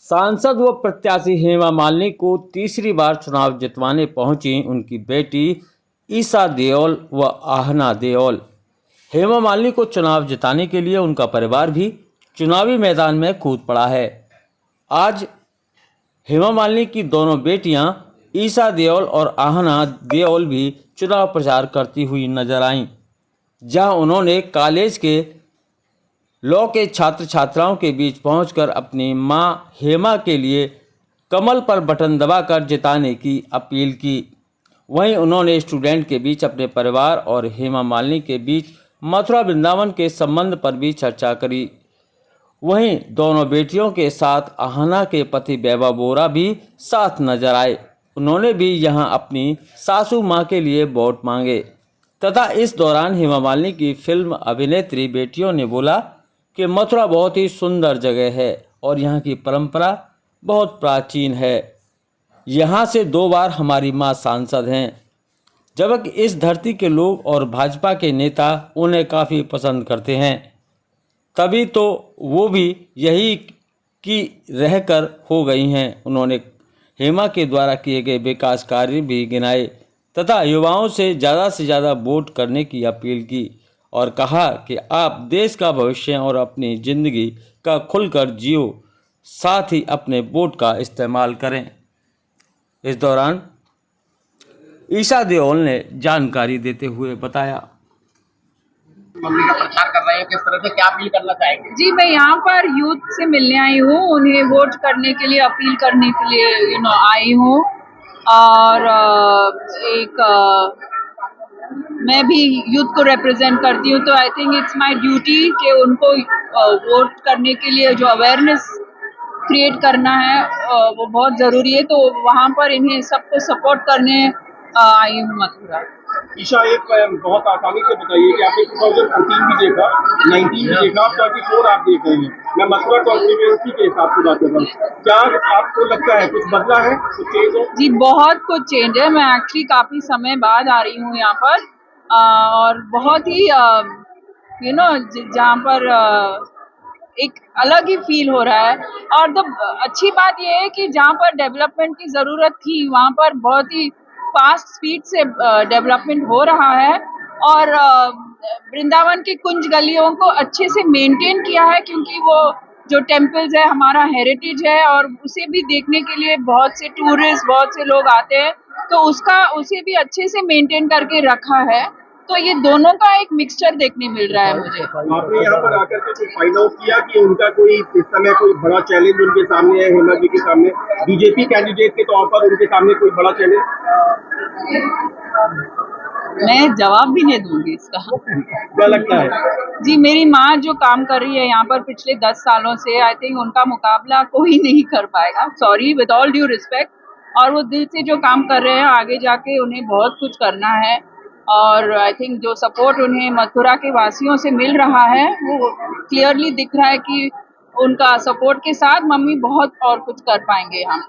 सांसद व प्रत्याशी हेमा मालिनी को तीसरी बार चुनाव जितवाने पहुंची उनकी बेटी ईशा देओल व आहना देओल। हेमा मालिनी को चुनाव जिताने के लिए उनका परिवार भी चुनावी मैदान में कूद पड़ा है। आज हेमा मालिनी की दोनों बेटियां ईशा देओल और आहना देओल भी चुनाव प्रचार करती हुई नजर आईं, जहां उन्होंने कॉलेज के लॉ के छात्र छात्राओं के बीच पहुंचकर अपनी मां हेमा के लिए कमल पर बटन दबाकर जिताने की अपील की। वहीं उन्होंने स्टूडेंट के बीच अपने परिवार और हेमा मालिनी के बीच मथुरा वृंदावन के संबंध पर भी चर्चा करी। वहीं दोनों बेटियों के साथ आहना के पति वैभव बोरा भी साथ नजर आए। उन्होंने भी यहां अपनी सासू मां के लिए वोट मांगे तथा इस दौरान हेमा मालिनी की फिल्म अभिनेत्री बेटियों ने बोला कि मथुरा बहुत ही सुंदर जगह है और यहाँ की परंपरा बहुत प्राचीन है। यहाँ से 2 बार हमारी माँ सांसद हैं, जबकि इस धरती के लोग और भाजपा के नेता उन्हें काफ़ी पसंद करते हैं, तभी तो वो भी यही की रहकर हो गई हैं। उन्होंने हेमा के द्वारा किए गए विकास कार्य भी गिनाए तथा युवाओं से ज़्यादा वोट करने की अपील की और कहा कि आप देश का भविष्य और अपनी ज़िंदगी का खुलकर जियो, साथ ही अपने वोट का इस्तेमाल करें। इस दौरान ईशा देओल ने जानकारी देते हुए बताया। मम्मी का प्रचार कर रहे हैं, किस तरह से क्या अपील करना चाहेंगे? जी, मैं यहाँ पर यूथ से मिलने आई हूँ, उन्हें वोट करने के लिए अपील करने के लिए आई हूँ और मैं भी यूथ को रिप्रेजेंट करती हूँ, तो I think it's my duty कि उनको वोट करने के लिए जो अवेयरनेस क्रिएट करना है वो बहुत ज़रूरी है। तो वहाँ पर इन्हें सबको सपोर्ट करने आई हूँ मथुरा। ईशा, एक बहुत आसानी से बताइए कि आपने 2014 भी देखा, 19 भी देखा, 34 आप देख रहे हैं। मैं मथुरा कॉन्स्टिट्यूएंसी के हिसाब से बात कर रहा हूँ। क्या आपको लगता है कुछ बदला है, कुछ चेंज है? जी, बहुत कुछ चेंज है। मैं एक्चुअली काफ़ी समय बाद आ रही हूँ यहाँ पर और बहुत ही जहाँ पर एक अलग ही फील हो रहा है। और अच्छी बात यह है कि जहाँ पर डेवलपमेंट की ज़रूरत थी वहाँ पर बहुत ही फास्ट स्पीड से डेवलपमेंट हो रहा है और वृंदावन की कुंज गलियों को अच्छे से मेंटेन किया है, क्योंकि वो जो टेम्पल्स है हमारा हेरिटेज है और उसे भी देखने के लिए बहुत से टूरिस्ट, बहुत से लोग आते हैं, तो उसे भी अच्छे से मेंटेन करके रखा है। तो ये दोनों का एक मिक्सचर देखने मिल रहा है मुझे। आपने यहाँ पर आकर के कुछ फाइंड आउट किया कि उनका कोई इस समय कोई बड़ा चैलेंज उनके सामने है? हेमा जी के सामने बीजेपी कैंडिडेट के तौर पर उनके सामने कोई बड़ा चैलेंज? मैं जवाब भी नहीं दूंगी इसका। क्या लगता है? जी, मेरी माँ जो काम कर रही है यहाँ पर पिछले 10 सालों से, आई थिंक उनका मुकाबला कोई नहीं कर पाएगा। Sorry, with all due respect. और वो दिल से जो काम कर रहे हैं, आगे जाके उन्हें बहुत कुछ करना है और आई थिंक जो सपोर्ट उन्हें मथुरा के वासियों से मिल रहा है वो क्लियरली दिख रहा है कि उनका सपोर्ट के साथ मम्मी बहुत और कुछ कर पाएंगे यहाँ।